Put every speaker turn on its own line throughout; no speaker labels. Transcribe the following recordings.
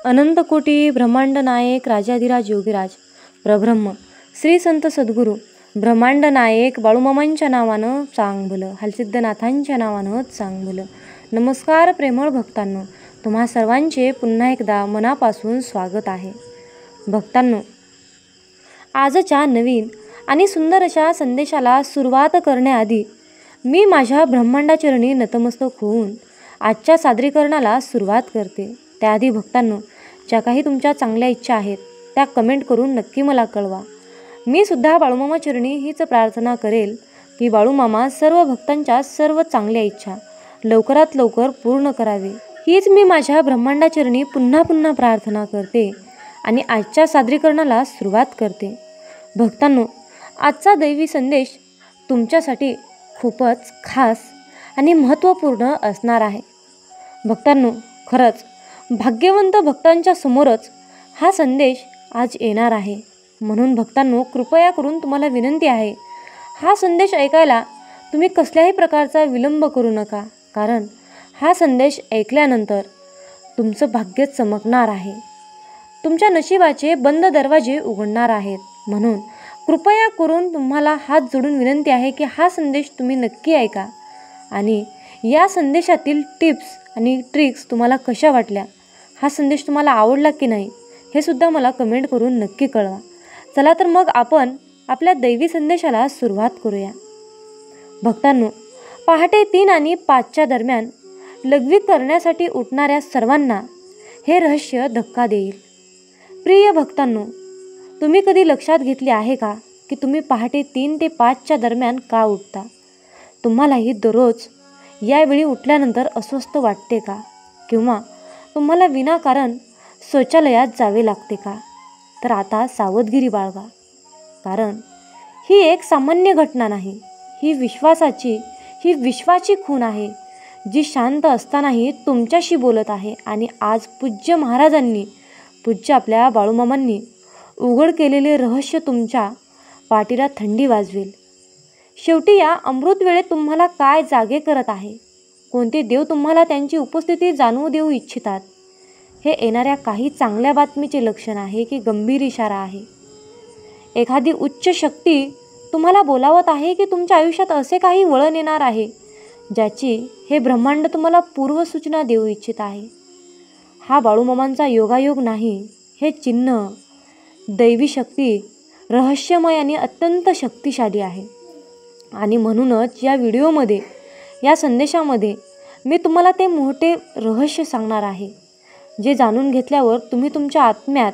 अनंतकोटी ब्रह्मांड नायक राजाधिराज योगीराज प्रब्रह्म श्री संत सद्गुरू ब्रह्मांड नायक बाळूमामांच्या नावानं चांग भलं, हलसिद्धनाथांच्या नावानं चांग भलं. नमस्कार प्रेमळ भक्तांनो, तुम्हा सर्वांचे पुन्हा एकदा मनापासून स्वागत आहे. भक्तांनो, आजच्या नवीन आणि सुंदर अशा संदेशाला सुरुवात करण्याआधी मी माझ्या ब्रह्मांडाचरणी नतमस्तक होऊन आजच्या सादरीकरणाला सुरुवात करते. त्याआधी भक्तांनो, ज्या काही तुमच्या चांगल्या इच्छा आहेत त्या कमेंट करून नक्की मला कळवा. मी सुद्धा बाळूमामा चरणी हीच प्रार्थना करेल की बाळूमामा सर्व भक्तांच्या सर्व चांगल्या इच्छा लवकरात लवकर पूर्ण करावी. हीच मी माझ्या ब्रह्मांडाचरणी पुन्हा पुन्हा प्रार्थना करते आणि आजच्या सादरीकरणाला सुरुवात करते. भक्तांनो, आजचा दैवी संदेश तुमच्यासाठी खूपच खास आणि महत्त्वपूर्ण असणार आहे. भक्तांनो, खरंच भाग्यवंत भक्तांच्या समोरच हा संदेश आज येणार आहे. म्हणून भक्तांनो, कृपया करून तुम्हाला विनंती आहे, हा संदेश ऐकायला तुम्ही कसल्याही प्रकारचा विलंब करू नका. कारण हा संदेश ऐकल्यानंतर तुमचं भाग्य चमकणार आहे, तुमच्या नशिबाचे बंद दरवाजे उघडणार आहेत. म्हणून कृपया करून तुम्हाला हात जोडून विनंती आहे की हा संदेश तुम्ही नक्की ऐका आणि या संदेशातील टिप्स आणि ट्रिक्स तुम्हाला कशा वाटल्या, हा संदेश तुम्हाला आवडला की नाही हे सुद्धा मला कमेंट करून नक्की कळवा. चला तर मग आपण आपल्या दैवी संदेशाला सुरुवात करूया. भक्तांनो, पहाटे 3 आणि 5च्या दरम्यान लघवी करण्यासाठी उठणाऱ्या सर्वांना हे रहस्य धक्का देईल. प्रिय भक्तांनो, तुम्ही कधी लक्षात घेतले आहे का की तुम्ही पहाटे 3 ते 5च्या दरम्यान का उठता? तुम्हालाही दररोज यावेळी उठल्यानंतर अस्वस्थ वाटते का? किंवा तुम्हाला विनाकारण शौचालयात जावे लागते का? तर आता सावधगिरी बाळगा, कारण ही एक सामान्य घटना नाही. ही विश्वाची खूण आहे, जी शांत असतानाही तुमच्याशी बोलत आहे. आणि आज पूज्य महाराजांनी, पूज्य आपल्या बाळूमामांनी उघड केलेले रहस्य तुमच्या पाठीला थंडी वाजवेल. शेवटी या अमृत वेळेत तुम्हाला काय जागे करत आहे? कोणते देव तुम्हाला त्यांची उपस्थिती जाणवू देऊ इच्छितात? हे येणाऱ्या काही चांगल्या बातमीचे लक्षण आहे की गंभीर इशारा आहे? एखादी उच्च शक्ती तुम्हाला बोलावत आहे की तुमच्या आयुष्यात असे काही वळण येणार आहे ज्याची हे ब्रह्मांड तुम्हाला पूर्वसूचना देऊ इच्छित आहे? हा बाळूमामांचा योगायोग नाही, हे चिन्ह दैवी शक्ती रहस्यमय आणि अत्यंत शक्तिशाली आहे. आणि म्हणूनच या व्हिडिओमध्ये, या संदेशामध्ये मी तुम्हाला ते मोठे रहस्य सांगणार आहे, जे जाणून घेतल्यावर तुम्ही तुमच्या आत्म्यात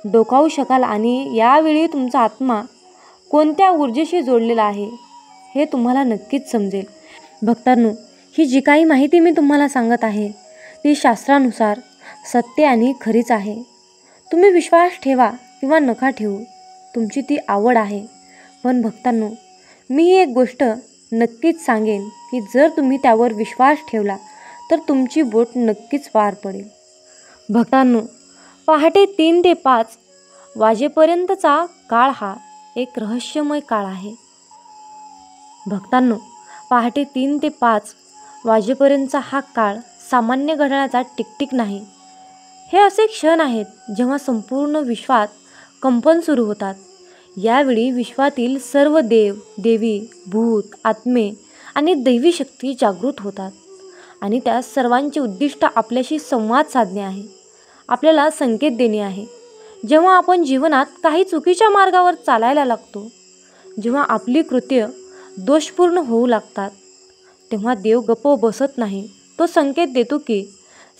डोकावू शकाल आणि यावेळी तुमचा आत्मा कोणत्या ऊर्जेशी जोडलेला आहे हे तुम्हाला नक्कीच समजेल. भक्तांनो, ही जी काही माहिती मी तुम्हाला सांगत आहे ती शास्त्रानुसार सत्य आणि खरीच आहे. तुम्ही विश्वास ठेवा किंवा नका ठेवू, तुमची ती आवड आहे. पण भक्तांनो, मी ही एक गोष्ट नक्कीच सांगेन की जर तुम्ही त्यावर विश्वास ठेवला तर तुमची बोट नक्कीच पार पडेल. भक्तांनो, पहाटे 3 ते 5 वाजेपर्यंतचा काळ हा एक रहस्यमय काळ आहे. भक्तांनो, पहाटे 3 ते 5 वाजेपर्यंतचा हा काळ सामान्य घड्याळाचा टिकटिक नाही. हे असे क्षण आहेत जेव्हा संपूर्ण विश्वात कंपन सुरू होतात. यावेळी विश्वातील सर्व देव, देवी, भूत, आत्मे आणि दैवी शक्ती जागृत होतात आणि त्या सर्वांचे उद्दिष्ट आपल्याशी संवाद साधणे आहे, आपल्याला संकेत देणे आहे. जेव्हा आपण जीवनात काही चुकीच्या मार्गावर चालायला लागतो, जेव्हा आपली कृत्य दोषपूर्ण होऊ लागतात, तेव्हा देव गप्प बसत नाही. तो संकेत देतो की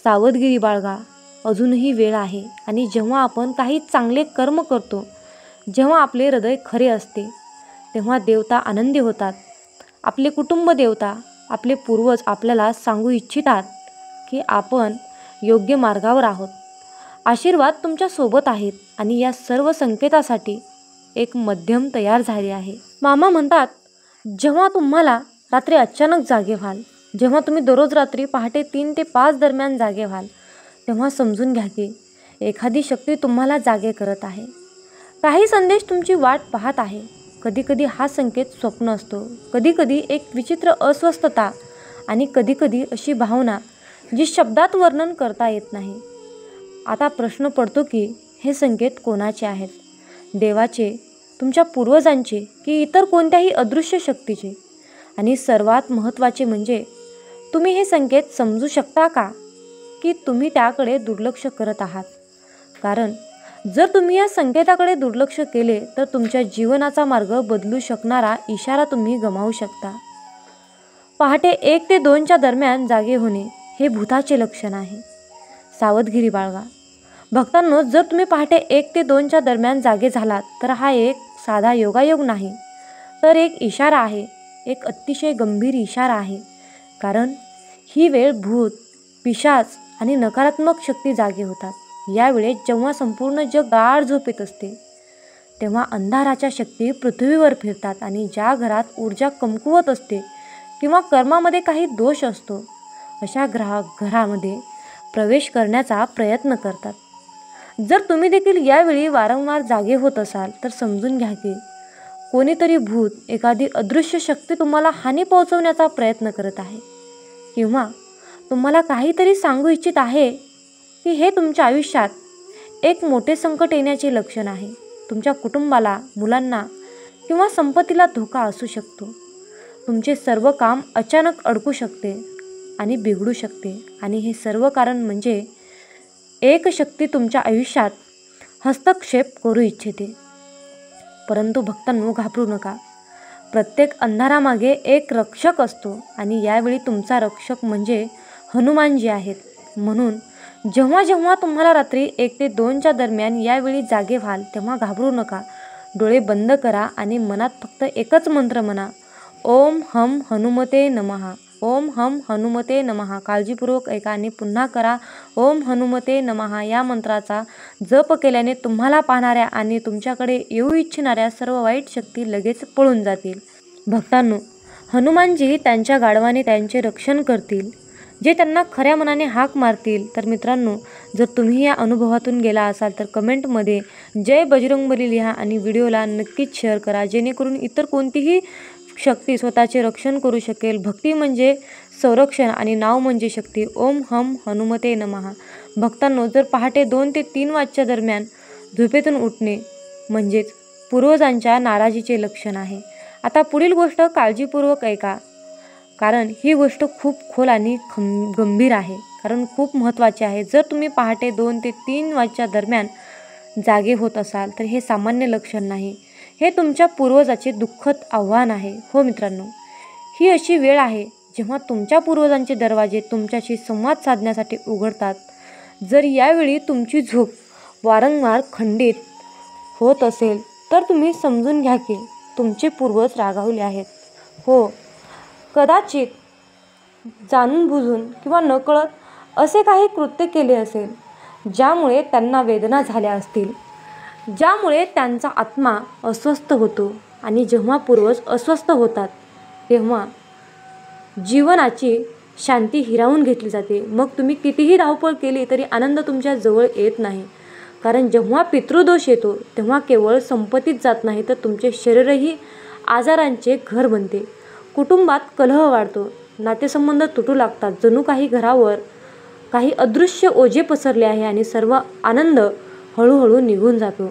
सावधगिरी बाळगा, अजूनही वेळ आहे. आणि जेव्हा आपण काही चांगले कर्म करतो, जेव्हा आपले हृदय खरे असते, तेव्हा देवता आनंदी होतात. आपले कुटुंब देवता, आपले पूर्वज आपल्याला सांगू इच्छितात की आपण योग्य मार्गावर आहोत, आशीर्वाद तुमच्या सोबत आहेत. आणि या सर्व संकेतासाठी एक माध्यम तयार झाले आहे. मामा म्हणतात, जेव्हा तुम्हाला रात्री अचानक जागे व्हाल, जेव्हा तुम्ही दररोज रात्री पहाटे 3 ते 5 दरम्यान जागे व्हाल, तेव्हा समजून घ्या की एखादी शक्ती तुम्हाला जागे करत आहे. काही संदेश तुमची वाट पाहत आहे. कधीकधी हा संकेत स्वप्न असतो, कधीकधी एक विचित्र अस्वस्थता आणि कधीकधी अशी भावना जी शब्दात वर्णन करता येत नाही. आता प्रश्न पडतो की हे संकेत कोणाचे आहेत? देवाचे, तुमच्या पूर्वजांचे की इतर कोणत्याही अदृश्य शक्तीचे? आणि सर्वात महत्त्वाचे म्हणजे तुम्ही हे संकेत समजू शकता का की तुम्ही त्याकडे दुर्लक्ष करत आहात? कारण जर तुम्ही या संकेताकडे दुर्लक्ष केले तर तुमच्या जीवनाचा मार्ग बदलू शकणारा इशारा तुम्ही गमावू शकता. पहाटे 1 ते 2च्या दरम्यान जागे होणे हे भूताचे लक्षण आहे. सावधगिरी बाळगा. भक्तांनो, जर तुम्ही पहाटे 1 ते 2च्या दरम्यान जागे झालात तर हा एक साधा योगायोग नाही, तर एक इशारा आहे, एक अतिशय गंभीर इशारा आहे. कारण ही वेळ भूत, पिशाच आणि नकारात्मक शक्ती जागे होतात. यावेळेस जेव्हा संपूर्ण जग गाढ झोपेत असते तेव्हा अंधाराच्या शक्ती पृथ्वीवर फिरतात आणि ज्या घरात ऊर्जा कमकुवत असते किंवा कर्मामध्ये काही दोष असतो अशा घरामध्ये प्रवेश करण्याचा प्रयत्न करतात. जर तुम्ही देखील यावेळी वारंवार जागे होत असाल तर समजून घ्या की कोणीतरी भूत, एखादी अदृश्य शक्ती तुम्हाला हानी पोहोचवण्याचा प्रयत्न करत आहे किंवा तुम्हाला काहीतरी सांगू इच्छित आहे की हे तुमच्या आयुष्यात एक मोठे संकट येण्याचे लक्षण आहे. तुमच्या कुटुंबाला, मुलांना किंवा संपत्तीला धोका असू शकतो. तुमचे सर्व काम अचानक अडकू शकते आणि बिघडू शकते आणि हे सर्व कारण म्हणजे एक शक्ती तुमच्या आयुष्यात हस्तक्षेप करू इच्छिते. परंतु भक्तांनो, घाबरू नका. प्रत्येक अंधारामागे एक रक्षक असतो आणि यावेळी तुमचा रक्षक म्हणजे हनुमानजी आहेत. म्हणून जेव्हा जेव्हा तुम्हाला रात्री 1 ते 2च्या दरम्यान यावेळी जागे व्हाल तेव्हा घाबरू नका. डोळे बंद करा आणि मनात फक्त एकच मंत्र म्हणा, ओम हम हनुमते नमः. ओम हम हनुमते नमः. काळजीपूर्वक ऐका आणि पुन्हा करा ओम हनुमते नमः. या मंत्राचा जप केल्याने तुम्हाला पाहणाऱ्या आणि तुमच्याकडे येऊ इच्छिणाऱ्या सर्व वाईट शक्ती लगेच पळून जातील. भक्तांनो, हनुमानजी त्यांच्या गाढवाने त्यांचे रक्षण करतील, जे त्यांना खऱ्या मनाने हाक मारतील. तर मित्रांनो, जर तुम्ही या अनुभवातून गेला असाल तर कमेंटमध्ये जय बजरंगबली लिहा आणि व्हिडिओला नक्कीच शेअर करा, जेणेकरून इतर कोणतीही शक्ती स्वतःचे रक्षण करू शकेल. भक्ती म्हणजे संरक्षण आणि नाव म्हणजे शक्ती. ओम हम हनुमते नमः. भक्तांनो, जर पहाटे 2 ते 3 वाजच्या दरम्यान झोपेतून उठणे म्हणजेच पूर्वजांच्या नाराजीचे लक्षण आहे. आता पुढील गोष्ट काळजीपूर्वक ऐका, कारण ही गोष्ट खूप खोल आणि गंभीर आहे, कारण खूप महत्त्वाची आहे. जर तुम्ही पहाटे 2 ते 3 वाजच्या दरम्यान जागे होत असाल तर हे सामान्य लक्षण नाही, हे तुमच्या पूर्वजाचे दुःखद आव्हान आहे. हो मित्रांनो, ही अशी वेळ आहे जेव्हा तुमच्या पूर्वजांचे दरवाजे तुमच्याशी संवाद साधण्यासाठी उघडतात. जर यावेळी तुमची झोप वारंवार खंडित होत असेल तर तुम्ही समजून घ्या की तुमचे पूर्वज रागावले आहेत. हो, कदाचित जाणून बुजून किंवा नकळत असे काही कृत्य केले असेल ज्यामुळे त्यांना वेदना झाल्या असतील, ज्यामुळे त्यांचा आत्मा अस्वस्थ होतो. आणि जेव्हा पूर्वज अस्वस्थ होतात तेव्हा जीवनाची शांती हिरावून घेतली जाते. मग तुम्ही कितीही धावपळ केली तरी आनंद तुमच्या जवळ येत नाही. कारण जेव्हा पितृदोष येतो तेव्हा केवळ संपत्तीच जात नाही तर तुमचे शरीरही आजारांचे घर बनते. कुटुंबात कलह वाढतो, नातेसंबंध तुटू लागतात, जणू काही घरावर काही अदृश्य ओझे पसरले आहे आणि सर्व आनंद हळूहळू निघून जातो.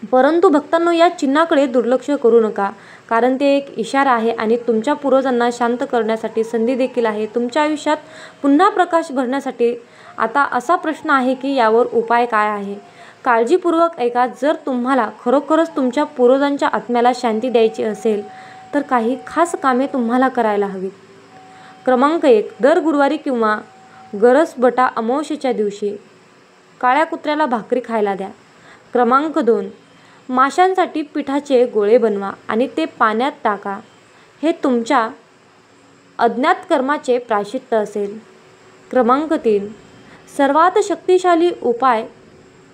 परंतु भक्तांनो, या चिन्हाकडे दुर्लक्ष करू नका, कारण ते एक इशारा आहे आणि तुमच्या पूर्वजांना शांत करण्यासाठी संधी देखील आहे. तुमच्या आयुष्यात पुन्हा प्रकाश भरण्यासाठी आता असा प्रश्न आहे की यावर उपाय काय आहे? काळजीपूर्वक ऐका. जर तुम्हाला खरोखरच तुमच्या पूर्वजांच्या आत्म्याला शांती द्यायची असेल तर काही खास कामे तुम्हाला करायला हवीत. क्रमांक 1, दर गुरुवारी किंवा गरसबटा अमावस्येच्या दिवशी काळ्या कुत्र्याला भाकरी खायला द्या. क्रमांक 2, माशांसाठी पिठाचे गोळे बनवा आणि ते पाण्यात टाका. हे तुमच्या अज्ञात कर्माचे प्रायश्चित्त असेल. क्रमांक 3, सर्वात शक्तिशाली उपाय,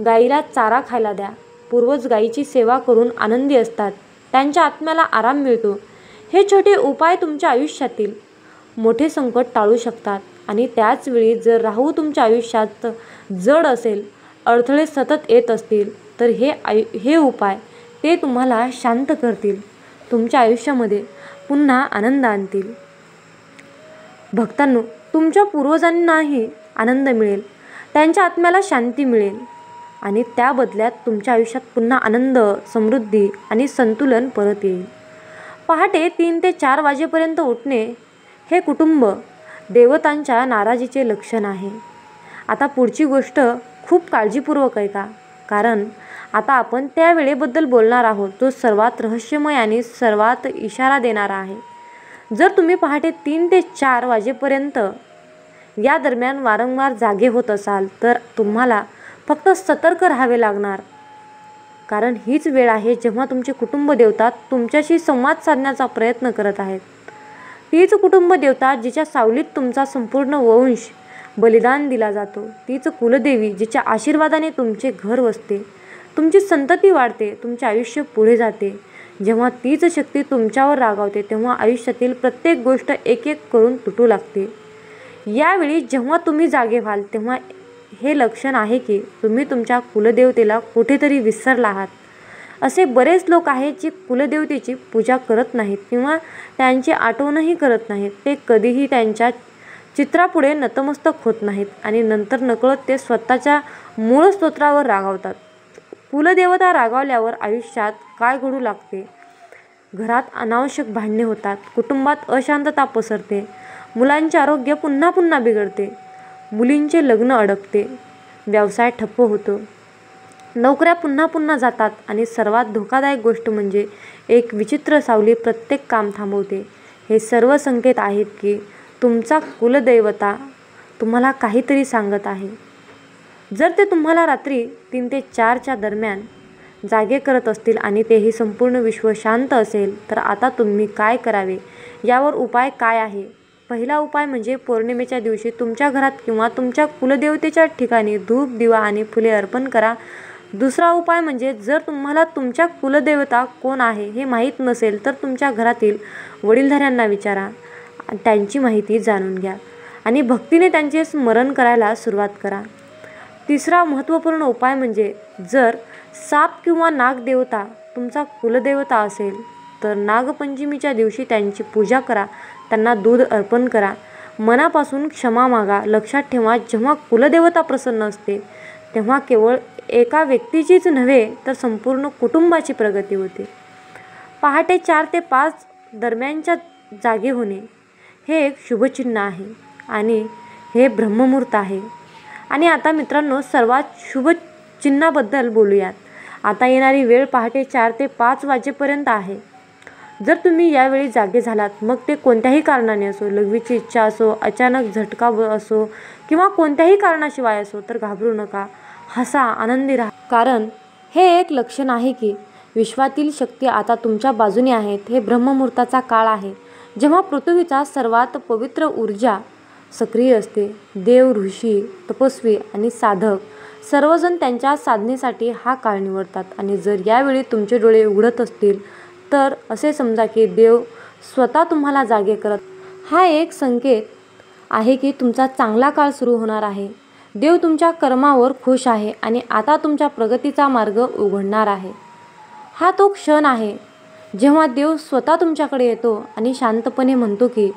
गाईला चारा खायला द्या. पूर्वज गाईची सेवा करून आनंदी असतात, त्यांच्या आत्म्याला आराम मिळतो. हे छोटे उपाय तुमच्या आयुष्यातील मोठे संकट टाळू शकतात. आणि त्याचवेळी जर राहू तुमच्या आयुष्यात जड असेल, अडथळे सतत येत असतील तर हे उपाय ते तुम्हाला शांत करतील, तुमच्या आयुष्यामध्ये पुन्हा आनंद आणतील. भक्तांनो, तुमच्या पूर्वजांनाही आनंद मिळेल, त्यांच्या आत्म्याला शांती मिळेल आणि त्या बदल्यात तुमच्या आयुष्यात पुन्हा आनंद, समृद्धी आणि संतुलन परत येईल. पहाटे 3 ते 4 वाजेपर्यंत उठणे हे कुटुंब देवतांच्या नाराजीचे लक्षण आहे. आता पुढची गोष्ट खूप काळजीपूर्वक ऐका, कारण आता आपण त्या वेळेबद्दल बोलणार आहोत जो सर्वात रहस्यमय आणि सर्वात इशारा देणारा आहे. जर तुम्ही पहाटे 3 ते 4 वाजेपर्यंत या दरम्यान वारंवार जागे होत असाल तर तुम्हाला फक्त सतर्क राहावे लागणार, कारण हीच वेळ आहे जेव्हा तुमचे कुटुंब देवता तुमच्याशी संवाद साधण्याचा प्रयत्न करत आहेत. तीच कुटुंब देवता जिच्या सावलीत तुमचा संपूर्ण वंश बलिदान दिला जातो, तीच कुलदेवी जिच्या आशीर्वादाने तुमचे घर वसते, तुमची संतती वाढते, तुमचे आयुष्य पुढे जाते. जेव्हा तीच शक्ती तुमच्यावर रागावते तेव्हा आयुष्यातील प्रत्येक गोष्ट एक एक करून तुटू लागते. यावेळी जेव्हा तुम्ही जागे व्हाल तेव्हा हे लक्षण आहे की तुम्ही तुमच्या कुलदेवतेला कुठेतरी विसरला आहात. असे बरेच लोक आहेत जे कुलदेवतेची पूजा करत नाहीत किंवा त्यांची आठवणही करत नाहीत. ते कधीही त्यांच्या चित्रापुढे नतमस्तक होत नाहीत आणि नंतर नकळत ते स्वतःच्या मूळ स्तोत्रावर रागावतात. कुलदेवता रागावल्यावर आयुष्यात काय घडू लागते? घरात अनावश्यक भांडणे होतात, कुटुंबात अशांतता पसरते, मुलांचे आरोग्य पुन्हा पुन्हा बिघडते, मुलींचे लग्न अडकते, व्यवसाय ठप्प होतो, नोकऱ्या पुन्हा पुन्हा जातात आणि सर्वात धोकादायक गोष्ट म्हणजे एक विचित्र सावली प्रत्येक काम थांबवते. हे सर्व संकेत आहेत की तुमचा कुलदैवता तुम्हाला काहीतरी सांगत आहे. जर ते तुम्हाला रात्री 3 ते 4च्या दरम्यान जागे करत असतील आणि तेही संपूर्ण विश्व शांत असेल तर आता तुम्ही काय करावे यावर उपाय काय आहे? पहिला उपाय म्हणजे पौर्णिमेच्या दिवशी तुमच्या घरात किंवा तुमच्या कुलदेवतेच्या ठिकाणी धूप, दिवा आणि फुले अर्पण करा. दुसरा उपाय म्हणजे जर तुम्हाला तुमच्या कुलदेवता कोण आहे हे माहीत नसेल तर तुमच्या घरातील वडीलधाऱ्यांना विचारा, त्यांची माहिती जाणून घ्या आणि भक्तीने त्यांचे स्मरण करायला सुरुवात करा. तिसरा महत्त्वपूर्ण उपाय म्हणजे जर साप किंवा नागदेवता तुमचा कुलदेवता असेल तर नागपंचमीच्या दिवशी त्यांची पूजा करा, त्यांना दूध अर्पण करा, मनापासून क्षमा मागा. लक्षात ठेवा, जेव्हा कुलदेवता प्रसन्न असते तेव्हा केवळ एका व्यक्तीचीच नव्हे तर संपूर्ण कुटुंबाची प्रगती होते. पहाटे 4 ते 5 दरम्यानच्या जागे होणे हे एक शुभचिन्ह आहे आणि हे ब्रह्ममुहूर्त आहे. आणि आता मित्रांनो, सर्वात शुभ चिन्हाबद्दल बोलूयात. आता येणारी वेळ पहाटे 4 ते 5 वाजेपर्यंत आहे. जर तुम्ही यावेळी जागे झालात, मग ते कोणत्याही कारणाने असो, लघवीची इच्छा असो, अचानक झटका असो किंवा कोणत्याही कारणाशिवाय असो, तर घाबरू नका, हसा, आनंदी राहा, कारण हे एक लक्षण आहे की विश्वातील शक्ती आता तुमच्या बाजूने आहेत. हे ब्रह्ममुहूर्ताचा काळ आहे जेव्हा पृथ्वीचा सर्वात पवित्र ऊर्जा सक्रिय असते. देव, ऋषी, तपस्वी आणि साधक सर्वजण त्यांच्या साधनेसाठी हा काळ निवडतात आणि जर यावेळी तुमचे डोळे उघडत असतील तर असे समजा की देव स्वतः तुम्हाला जागे करत. हा एक संकेत आहे की तुमचा चांगला काळ सुरू होणार आहे. देव तुमच्या कर्मावर खुश आहे आणि आता तुमच्या प्रगतीचा मार्ग उघडणार आहे. हा तो क्षण आहे जेव्हा देव स्वतः तुमच्याकडे येतो आणि शांतपणे म्हणतो की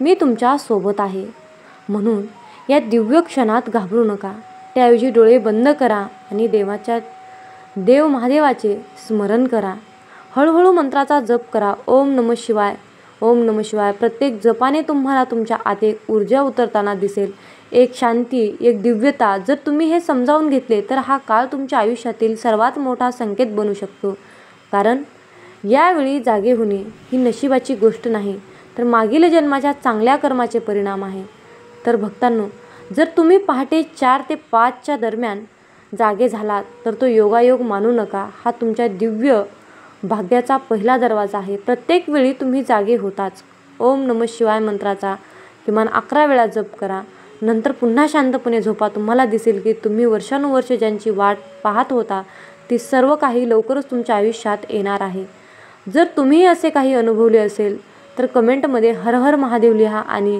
मी तुमच्या सोबत आहे. म्हणून या दिव्य क्षणात घाबरू नका. त्याऐवजी डोळे बंद करा आणि देव महादेवाचे स्मरण करा. हळूहळू मंत्राचा जप करा. ओम नमः शिवाय, ओम नमः शिवाय. प्रत्येक जपाने तुम्हाला तुमच्या आत एक ऊर्जा उतरताना दिसेल, एक शांती, एक दिव्यता. जर तुम्ही हे समजावून घेतले तर हा काळ तुमच्या आयुष्यातील सर्वात मोठा संकेत बनू शकतो, कारण यावेळी जागे होणे ही नशिबाची गोष्ट नाही तर मागील जन्माच्या चांगल्या कर्माचे परिणाम आहे. तर भक्तांनो, जर तुम्ही पहाटे 4 ते 5च्या दरम्यान जागे झालात तर तो योगायोग मानू नका. हा तुमच्या दिव्य भाग्याचा पहिला दरवाजा आहे. प्रत्येक वेळी तुम्ही जागे होताच ओम नमः शिवाय मंत्राचा किमान 11 वेळा जप करा. नंतर पुन्हा शांतपणे झोपा. तुम्हाला दिसेल की तुम्ही वर्षानुवर्ष ज्यांची वाट पाहत होता ती सर्व काही लवकरच तुमच्या आयुष्यात येणार आहे. जर तुम्ही असे काही अनुभवले असेल तर कमेंटमध्ये हर हर महादेव लिहा आणि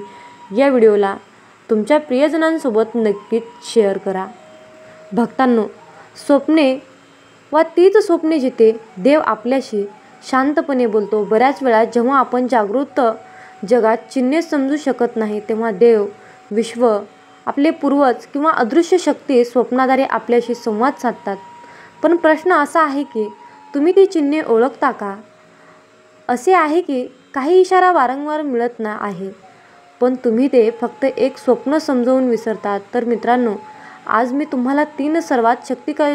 या व्हिडिओला तुमच्या प्रियजनांसोबत नक्कीच शेअर करा. भक्तांनो, स्वप्ने व तीच स्वप्ने जिथे देव आपल्याशी शांतपणे बोलतो. बऱ्याच वेळा जेव्हा आपण जागृत जगात चिन्हे समजू शकत नाही तेव्हा देव, विश्व आपले पूर्वज किंवा अदृश्य शक्ती स्वप्नाद्वारे आपल्याशी संवाद साधतात. पण प्रश्न असा आहे की तुम्ही ती चिन्हे ओळखता का? असे आहे की काही इशारा वारंवार मिळत ना आहे, पण तुम्ही ते फक्त एक स्वप्न समजवून विसरतात. तर मित्रांनो, आज मी तुम्हाला 3 सर्वात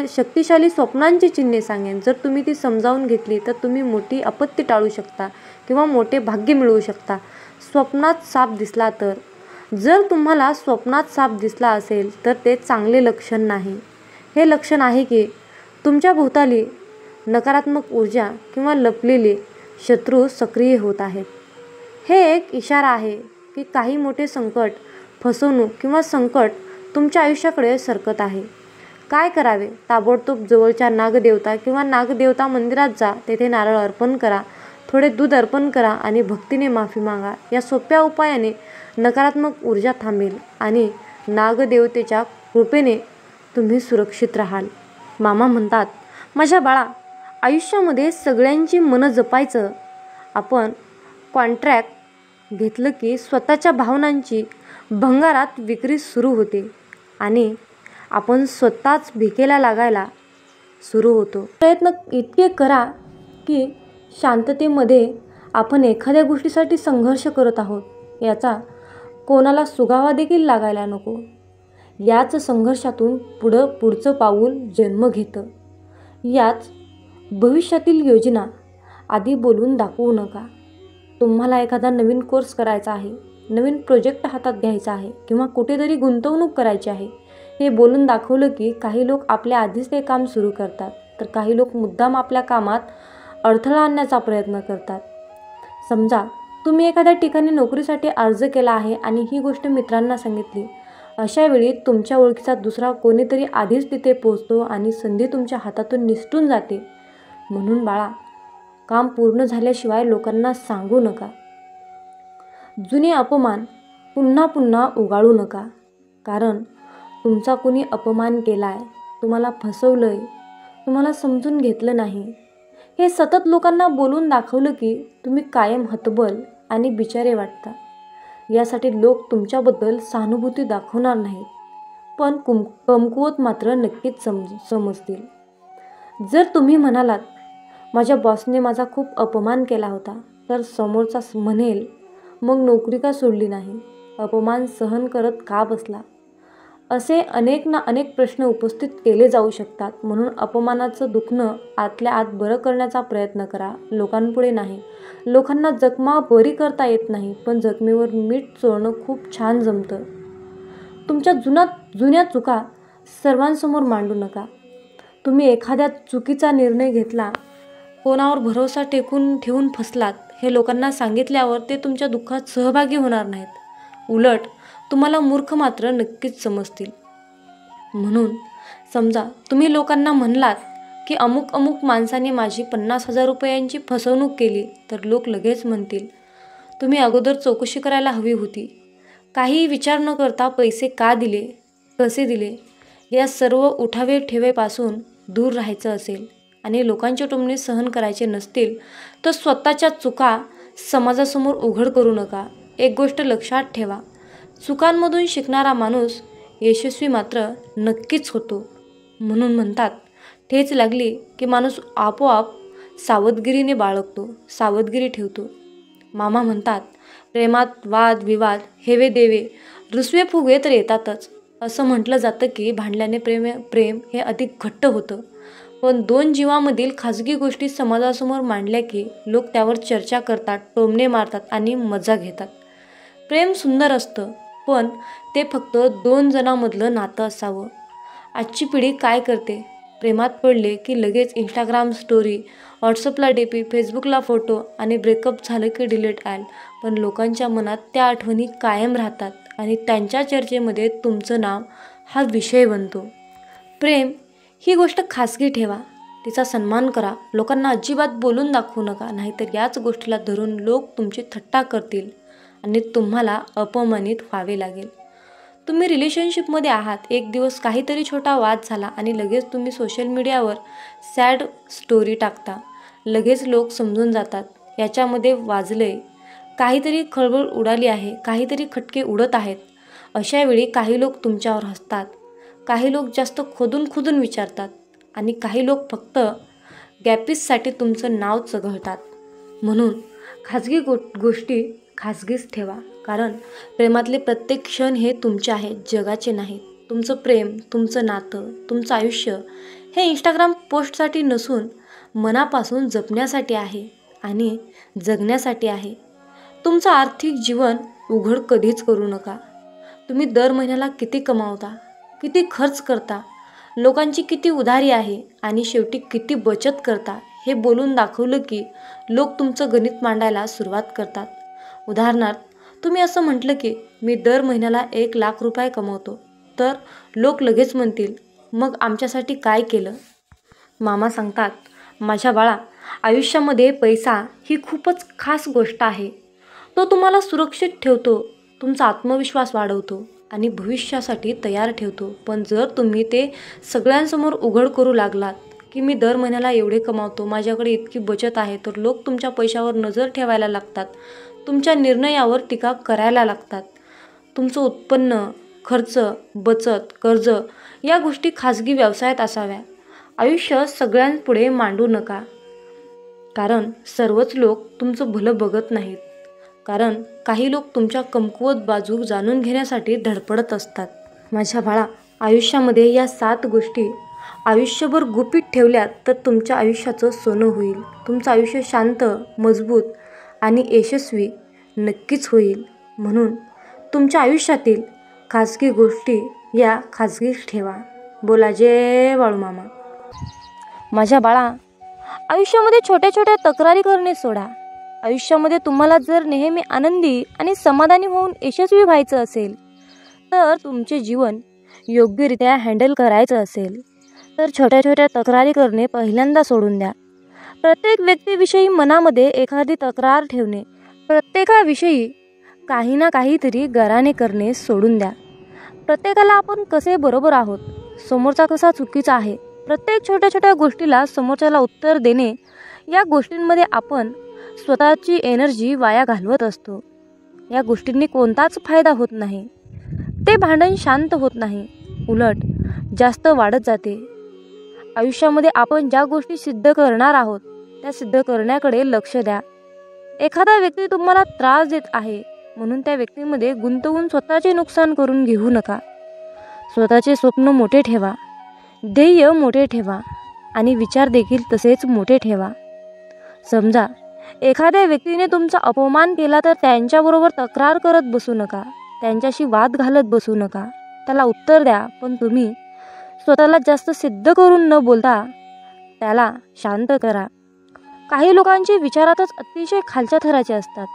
शक्तिशाली स्वप्नांची चिन्हे सांगेन. जर तुम्ही ती समजावून घेतली तर तुम्ही मोठी आपत्ती टाळू शकता किंवा मोठे भाग्य मिळवू शकता. स्वप्नात साप दिसला तर, जर तुम्हाला स्वप्नात साप दिसला असेल तर ते चांगले लक्षण नाही. हे लक्षण आहे की तुमच्या भोवताली नकारात्मक ऊर्जा किंवा लपलेले शत्रू सक्रिय होत आहेत. हे एक इशारा आहे की काही मोठे संकट, फसवणूक किंवा संकट तुमच्या आयुष्याकडे सरकत आहे. काय करावे? ताबडतोब जवळच्या नागदेवता किंवा नागदेवता मंदिरात जा. तेथे नारळ अर्पण करा, थोडे दूध अर्पण करा आणि भक्तीने माफी मागा. या सोप्या उपायाने नकारात्मक ऊर्जा थांबेल आणि नागदेवतेच्या कृपेने तुम्ही सुरक्षित राहाल. मामा म्हणतात, माझ्या बाळा, आयुष्यामध्ये सगळ्यांची मनं जपायचं. आपण कॉन्ट्रॅक्ट घेतलं की स्वतःच्या भावनांची भंगारात विक्री सुरू होते आणि आपण स्वतःच भिकेला लागायला सुरू होतो. प्रयत्न इतके करा की शांततेमध्ये आपण एखाद्या गोष्टीसाठी संघर्ष करत आहोत याचा कोणाला सुगावा देखील लागायला नको. याच संघर्षातून पुढचं पाऊल जन्म घेतं. याच भविष्यातील योजना आधी बोलून दाखवू नका. तुम्हाला एखादा नवीन कोर्स करायचा आहे, नवीन प्रोजेक्ट हातात घ्यायचा आहे किंवा कुठेतरी गुंतवणूक करायची आहे, हे बोलून दाखवलं की काही लोक आपल्या आधीच ते काम सुरू करतात, तर काही लोक मुद्दाम आपल्या कामात अडथळा आणण्याचा प्रयत्न करतात. समजा तुम्ही एखाद्या ठिकाणी नोकरीसाठी अर्ज केला आहे आणि ही गोष्ट मित्रांना सांगितली. अशा वेळी तुमच्या ओळखीचा दुसरा कोणीतरी आधीच तिथे पोहोचतो आणि संधी तुमच्या हातातून निसटून जाते. म्हणून बाळा, काम पूर्ण झाल्याशिवाय लोकांना सांगू नका. जुने अपमान पुन्हा पुन्हा उगाळू नका. कारण तुमचा कोणी अपमान केलाय, तुम्हाला फसवलंय, तुम्हाला समजून घेतलं नाही, हे सतत लोकांना बोलून दाखवलं की तुम्ही कायम हतबल आणि बिचारे वाटता. यासाठी लोक तुमच्याबद्दल सहानुभूती दाखवणार नाहीत, पण कमकुवत मात्र नक्कीच समजतील. जर तुम्ही म्हणालात, माझ्या बॉसने माझा खूप अपमान केला होता, तर समोरचा म्हणेल, मग नोकरी का सोडली नाही? अपमान सहन करत का बसला? असे अनेक प्रश्न उपस्थित केले जाऊ शकतात. म्हणून अपमानाचं दुखणं आतल्या आत बरं करण्याचा प्रयत्न करा, लोकांपुढे नाही. लोकांना जखमा बरी करता येत नाही, पण जखमेवर मीठ चोळणं खूप छान जमतं. तुमच्या जुन्या चुका सर्वांसमोर मांडू नका. तुम्ही एखाद्या चुकीचा निर्णय घेतला, कोणावर भरोसा ठेवून फसलात, हे लोकांना सांगितल्यावर ते तुमच्या दुःखात सहभागी होणार नाहीत. उलट तुम्हाला मूर्ख मात्र नक्कीच समजतील. म्हणून समजा तुम्ही लोकांना म्हणलात की अमुक माणसाने माझी 50,000 रुपयांची फसवणूक केली, तर लोक लगेच म्हणतील, तुम्ही अगोदर चौकशी करायला हवी होती. काही विचार न करता पैसे का दिले, कसे दिले, या सर्व उठावे ठेवेपासून दूर राहायचं असेल आणि लोकांचे टोमणे सहन करायचे नसतील, तर स्वतःच्या चुका समाजासमोर उघड करू नका. एक गोष्ट लक्षात ठेवा, चुकांमधून शिकणारा माणूस यशस्वी मात्र नक्कीच होतो. म्हणून म्हणतात, ठेच लागली की माणूस आपोआप सावधगिरीने बाळगतो, सावधगिरी ठेवतो. मामा म्हणतात, प्रेमात वाद विवाद, हेवे देवे, रुसवे फुगवे तर येतातच. असं म्हटलं जातं की भांडल्याने प्रेम हे अधिक घट्ट होतं. पण 2 जीवांमधील खाजगी गोष्टी समाजासमोर मांडल्या की लोक त्यावर चर्चा करतात, टोमणे मारतात आणि मजा घेतात. प्रेम सुंदर असतं, पण ते फक्त 2 जणांमधलं नातं असावं. आजची पिढी काय करते? प्रेमात पडले की लगेच इंस्टाग्राम स्टोरी, व्हॉट्सअपला डीपी, फेसबुकला फोटो आणि ब्रेकअप झालं की डिलीट आल. पण लोकांच्या मनात त्या आठवणी कायम राहतात आणि त्यांच्या चर्चेमध्ये तुमचं नाव हा विषय बनतो. प्रेम ही गोष्ट खाजगी ठेवा, तिचा सन्मान करा. लोकांना अजिबात बोलून दाखवू नका, नाहीतर याच गोष्टीला धरून लोक तुमची थट्टा करतील आणि तुम्हाला अपमानित व्हावे लागेल. तुम्ही रिलेशनशिपमध्ये आहात, एक दिवस काहीतरी छोटा वाद झाला आणि लगेच तुम्ही सोशल मीडियावर सॅड स्टोरी टाकता. लगेच लोक समजून जातात, याच्यामध्ये वाजलंय, काहीतरी खळबळ उडाली आहे, काहीतरी खटके उडत आहेत. अशा वेळी काही लोक तुमच्यावर हसतात, काही लोक जास्त खोदून विचारतात आणि काही लोक फक्त गॅपीससाठी तुमचं नाव चघळतात. म्हणून खाजगी गोष्टी खाजगीच ठेवा, कारण प्रेमातले प्रत्येक क्षण हे तुमचे आहेत, जगाचे नाहीत. तुमचं प्रेम, तुमचं नातं, तुमचं आयुष्य हे इंस्टाग्राम पोस्टसाठी नसून मनापासून जपण्यासाठी आहे आणि जगण्यासाठी आहे. तुमचं आर्थिक जीवन उघड कधीच करू नका. तुम्ही दर महिन्याला किती कमावता, किती खर्च करता, लोकांची किती उधारी आहे आणि शेवटी किती बचत करता हे बोलून दाखवलं की लोक तुमचं गणित मांडायला सुरुवात करतात. उदाहरणार्थ, तुम्ही असं म्हटलं की मी दर महिन्याला 1,00,000 रुपये कमवतो, तर लोक लगेच म्हणतील, मग आमच्यासाठी काय केलं? मामा सांगतात, माझ्या बाळा, आयुष्यामध्ये पैसा ही खूपच खास गोष्ट आहे. तो तुम्हाला सुरक्षित ठेवतो, तुमचा आत्मविश्वास वाढवतो आणि भविष्यासाठी तयार ठेवतो. पण जर तुम्ही ते सगळ्यांसमोर उघड करू लागलात की मी दर महिन्याला एवढे कमावतो, माझ्याकडे इतकी बचत आहे, तर लोक तुमच्या पैशावर नजर ठेवायला लागतात, तुमच्या निर्णयावर टीका करायला लागतात. तुमचं उत्पन्न, खर्च, बचत, कर्ज या गोष्टी खाजगी व्यवसायात असाव्या. आयुष्य सगळ्यांपुढे मांडू नका, कारण सर्वच लोक तुमचं भलं बघत नाहीत. कारण काही लोक तुमच्या कमकुवत बाजू जाणून घेण्यासाठी धडपडत असतात. माझ्या बाळा, आयुष्यामध्ये या 7 गोष्टी आयुष्यभर गुपित ठेवल्यात तर तुमच्या आयुष्याचं सोनं होईल. तुमचं आयुष्य शांत, मजबूत आणि यशस्वी नक्कीच होईल. म्हणून तुमच्या आयुष्यातील खाजगी गोष्टी या खाजगीच ठेवा. बोला जय बाळूमामा. माझ्या बाळा, आयुष्यामध्ये छोट्या छोट्या तक्रारी करणे सोडा. आयुष्यामध्ये तुम्हाला जर नेहमी आनंदी आणि समाधानी होऊन यशस्वी व्हायचं असेल, तर तुमचे जीवन योग्यरित्या हँडल करायचं असेल, तर छोट्या छोट्या तक्रारी करणे पहिल्यांदा सोडून द्या. प्रत्येक व्यक्तीविषयी मनामध्ये एखादी तक्रार ठेवणे, प्रत्येकाविषयी काही ना काहीतरी गराणे करणे सोडून द्या. प्रत्येकाला आपण कसे बरोबर आहोत, समोरचा कसा चुकीचा आहे, प्रत्येक छोट्या छोट्या गोष्टीला समोरच्याला उत्तर देणे, या गोष्टींमध्ये आपण स्वतःची एनर्जी वाया घालवत असतो. या गोष्टींनी कोणताच फायदा होत नाही. ते भांडण शांत होत नाही, उलट जास्त वाढत जाते. आयुष्यामध्ये आपण ज्या गोष्टी सिद्ध करणार आहोत त्या सिद्ध करण्याकडे लक्ष द्या. एखादा व्यक्ती तुम्हाला त्रास देत आहे म्हणून त्या व्यक्तीमध्ये गुंतवून स्वतःचे नुकसान करून घेऊ नका. स्वतःचे स्वप्न मोठे ठेवा, ध्येय मोठे ठेवा आणि विचार देखील तसेच मोठे ठेवा. समजा एखाद्या व्यक्तीने तुमचा अपमान केला तर त्यांच्याबरोबर तक्रार करत बसू नका, त्यांच्याशी वाद घालत बसू नका. त्याला उत्तर द्या, पण तुम्ही स्वतःला जास्त सिद्ध करून न बोलता त्याला शांत करा. काही लोकांचे विचारातच अतिशय खालच्या थराचे असतात.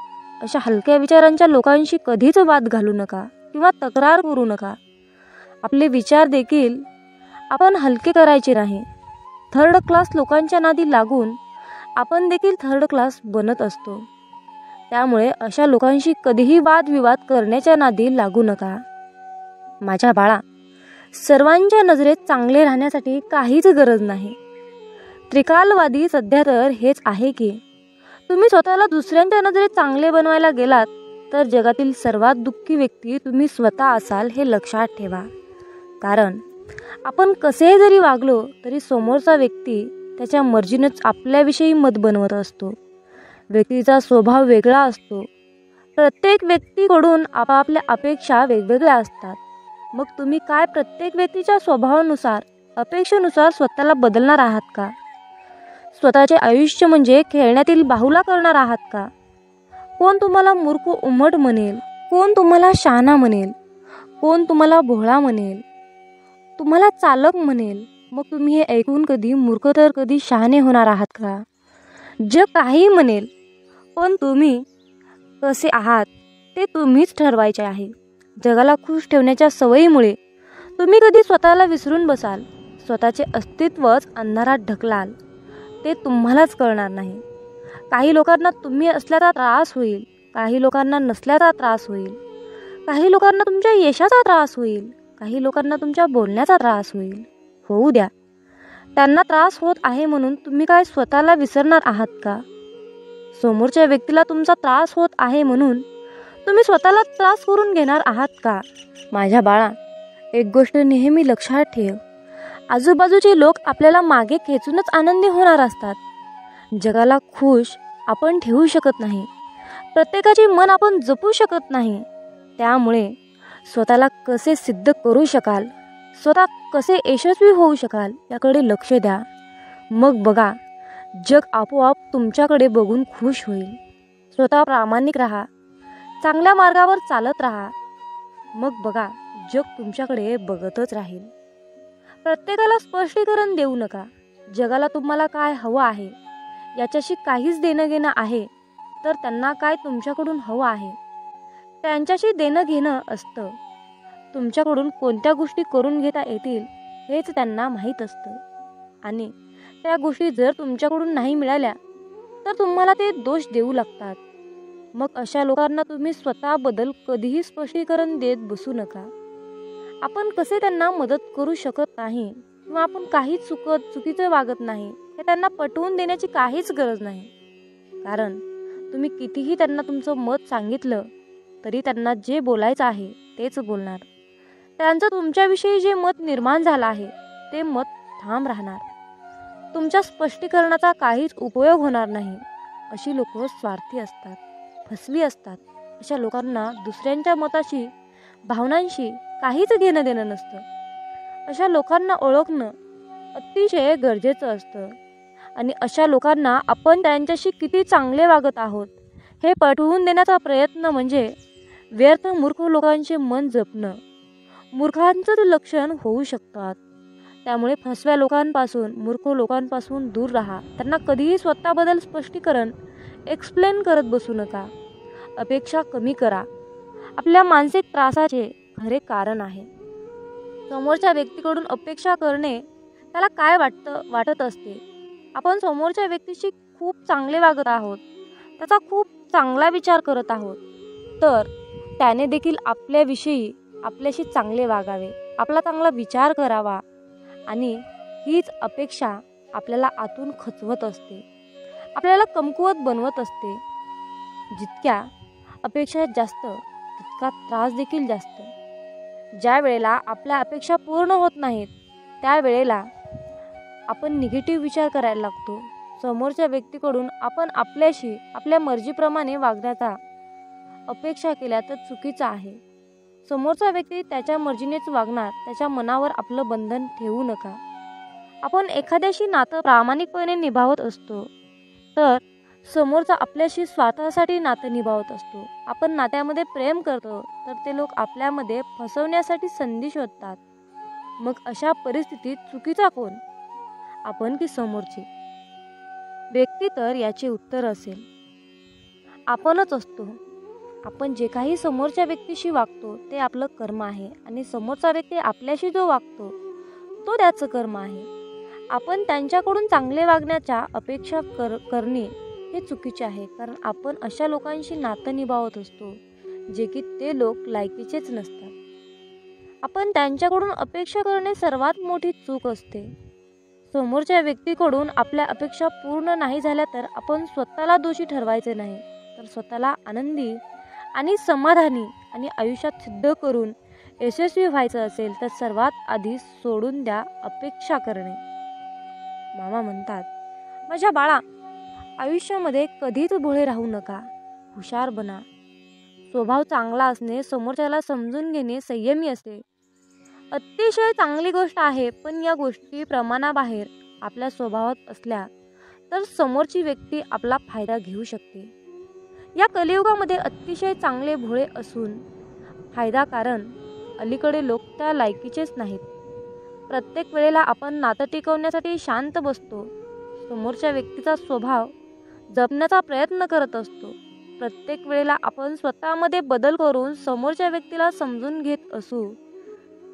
अशा हलक्या विचारांच्या लोकांशी कधीच वाद घालू नका किंवा तक्रार करू नका. आपले विचार देखील आपण हलके करायचे नाही. थर्ड क्लास लोकांच्या नादी लागून आपण देखील थर्ड क्लास बनत असतो. त्यामुळे अशा लोकांशी कधीही वादविवाद करण्याच्या नादी लागू नका. माझ्या बाळा, सर्वांच्या नजरेत चांगले राहण्यासाठी काहीच गरज नाही. त्रिकालवादी सध्या तर हेच आहे की तुम्ही स्वतःला दुसऱ्यांच्या नजरेत चांगले बनवायला गेलात तर जगातील सर्वात दुःखी व्यक्ती तुम्ही स्वतः असाल, हे लक्षात ठेवा. कारण आपण कसे जरी वागलो तरी समोरचा व्यक्ती त्याच्या मर्जीनेच आपल्याविषयी मत बनवत असतो. व्यक्तीचा स्वभाव वेगळा असतो. प्रत्येक व्यक्तीकडून आपापल्या अपेक्षा वेगवेगळ्या असतात. मग तुम्ही काय प्रत्येक व्यक्तीच्या स्वभावानुसार, अपेक्षेनुसार स्वतःला बदलणार आहात का? स्वतःचे आयुष्य म्हणजे खेळण्यातील बाहुला करणार आहात का? कोण तुम्हाला मूर्ख उमट म्हणेल, कोण तुम्हाला शहाणा म्हणेल, कोण तुम्हाला भोळा म्हणेल, तुम्हाला चालक म्हणेल. मग तुम्ही हे ऐकून कधी मूर्ख तर कधी शहाणे होणार आहात का? जग काही म्हणेल, पण तुम्ही कसे आहात ते तुम्हीच ठरवायचे आहे. जगाला खुश ठेवण्याच्या सवयीमुळे तुम्ही कधी स्वतःला विसरून बसाल, स्वतःचे अस्तित्वच अंधारात ढकलाल. ते तुम्हालाच कळणार नाही. काही लोकांना तुम्ही असल्याचा त्रास होईल, काही लोकांना नसल्याचा त्रास होईल, काही लोकांना तुमच्या यशाचा त्रास होईल, काही लोकांना तुमच्या बोलण्याचा त्रास होईल. होऊ द्या. त्यांना त्रास होत आहे म्हणून तुम्ही काय स्वतःला विसरणार आहात का? समोरच्या व्यक्तीला तुमचा त्रास होत आहे म्हणून तुम्ही स्वतःला त्रास करून घेणार आहात का? माझ्या बाळा, एक गोष्ट नेहमी लक्षात ठेव, आजूबाजूचे लोक आपल्याला मागे खेचूनच आनंदी होणार असतात. जगाला खुश आपण ठेवू शकत नाही, प्रत्येकाचे मन आपण जपू शकत नाही. त्यामुळे स्वतःला कसे सिद्ध करू शकाल, स्वतः कसे यशस्वी होऊ शकाल याकडे लक्ष द्या. मग बघा, जग आपोआप तुमच्याकडे बघून खुश होईल. स्वतः प्रामाणिक राहा, चांगल्या मार्गावर चालत राहा. मग बघा, जग तुमच्याकडे बघतच राहील. प्रत्येकाला स्पष्टीकरण देऊ नका. जगाला तुम्हाला काय हवं आहे याच्याशी काहीच देणं घेणं आहे, तर त्यांना काय तुमच्याकडून हवं आहे त्यांच्याशी देणं घेणं असतं. तुमच्याकडून कोणत्या गोष्टी करून घेता येतील हेच त्यांना माहीत असतं. आणि त्या गोष्टी जर तुमच्याकडून नाही मिळाल्या तर तुम्हाला ते दोष देऊ लागतात. मग अशा लोकांना तुम्ही स्वतःबद्दल कधीही स्पष्टीकरण देत बसू नका. आपण कसे त्यांना मदत करू शकत नाही किंवा आपण काही चुकीचं वागत नाही हे त्यांना पटवून देण्याची काहीच गरज नाही. कारण तुम्ही कितीही त्यांना तुमचं मत सांगितलं तरी त्यांना जे बोलायचं आहे तेच बोलणार. त्यांचं तुमच्याविषयी जे मत निर्माण झालं आहे ते मत ठाम राहणार. तुमच्या स्पष्टीकरणाचा काहीच उपयोग होणार नाही. अशी लोक स्वार्थी असतात, फसवी असतात. अशा लोकांना दुसऱ्यांच्या मताशी, भावनांशी काहीच घेणं देणं नसतं. अशा लोकांना ओळखणं अतिशय गरजेचं असतं. आणि अशा लोकांना आपण त्यांच्याशी किती चांगले वागत आहोत हे पटवून देण्याचा प्रयत्न म्हणजे व्यर्थ मूर्ख लोकांचे मन जपणं. मूर्खांचं लक्षण होऊ शकतात. त्यामुळे फसव्या लोकांपासून, मूर्ख लोकांपासून दूर राहा. त्यांना कधीही स्वतःबद्दल स्पष्टीकरण एक्सप्लेन करत बसू नका. अपेक्षा कमी करा. आपल्या मानसिक त्रासाचे खरे कारण आहे. समोरच्या व्यक्तीकडून अपेक्षा करणे त्याला काय वाटत असते. आपण समोरच्या व्यक्तीशी खूप चांगले वागत आहोत, त्याचा खूप चांगला विचार करत आहोत, तर त्याने देखील आपल्याविषयी आपल्याशी चांगले वागावे, आपला चांगला विचार करावा. आणि हीच अपेक्षा आपल्याला आतून खचवत असते, आपल्याला कमकुवत बनवत असते. जितक्या अपेक्षा जास्त तितका त्रास देखील जास्त. ज्या वेळेला आपल्या अपेक्षा पूर्ण होत नाहीत त्यावेळेला आपण निगेटिव्ह विचार करायला लागतो. समोरच्या व्यक्तीकडून आपण आपल्याशी आपल्या मर्जीप्रमाणे वागण्याचा अपेक्षा केल्या तर चुकीचं आहे. समोरचा व्यक्ती त्याच्या मर्जीनेच वागणार. त्याच्या मनावर आपलं बंधन ठेवू नका. आपण एखाद्याशी नातं प्रामाणिकपणे निभावत असतो तर समोरचा आपल्याशी स्वार्थासाठी नातं निभावत असतो. आपण नात्यामध्ये प्रेम करतो तर ते लोक आपल्यामध्ये फसवण्यासाठी संधी शोधतात. मग अशा परिस्थितीत चुकीचा कोण, आपण की समोरची व्यक्ती? तर याचे उत्तर असेल आपणच असतो. आपण जे काही समोरच्या व्यक्तीशी वागतो ते आपलं कर्म आहे आणि समोरचा व्यक्ती आपल्याशी जो वागतो तो त्याचं कर्म आहे. आपण त्यांच्याकडून चांगले वागण्याच्या अपेक्षा करणे हे चुकीचे आहे. कारण आपण अशा लोकांशी नातं निभावत असतो जे की ते लोक लायकीचेच नसतात. आपण त्यांच्याकडून अपेक्षा करणे सर्वात मोठी चूक असते. समोरच्या व्यक्तीकडून आपल्या अपेक्षा पूर्ण नाही झाल्या तर आपण स्वतःला दोषी ठरवायचे नाही, तर स्वतःला आनंदी आणि समाधानी आणि आयुष्यात सिद्ध करून यशस्वी व्हायचं असेल तर सर्वात आधी सोडून द्या अपेक्षा करणे. मामा म्हणतात, माझ्या बाळा, आयुष्यामध्ये कधीच भोळे राहू नका. हुशार बना. स्वभाव चांगला असणे, समोरच्याला समजून घेणे, संयमी असते अतिशय चांगली गोष्ट आहे. पण या गोष्टी प्रमाणाबाहेर आपल्या स्वभावात असल्या तर समोरची व्यक्ती आपला फायदा घेऊ शकते. या कलियुगामध्ये अतिशय चांगले भोळे असून फायदा, कारण अलीकडे लोक त्या लायकीचेच नाहीत. प्रत्येक वेळेला आपण नातं टिकवण्यासाठी शांत बसतो, समोरच्या व्यक्तीचा स्वभाव जपण्याचा प्रयत्न करत असतो. प्रत्येक वेळेला आपण स्वतःमध्ये बदल करून समोरच्या व्यक्तीला समजून घेत असू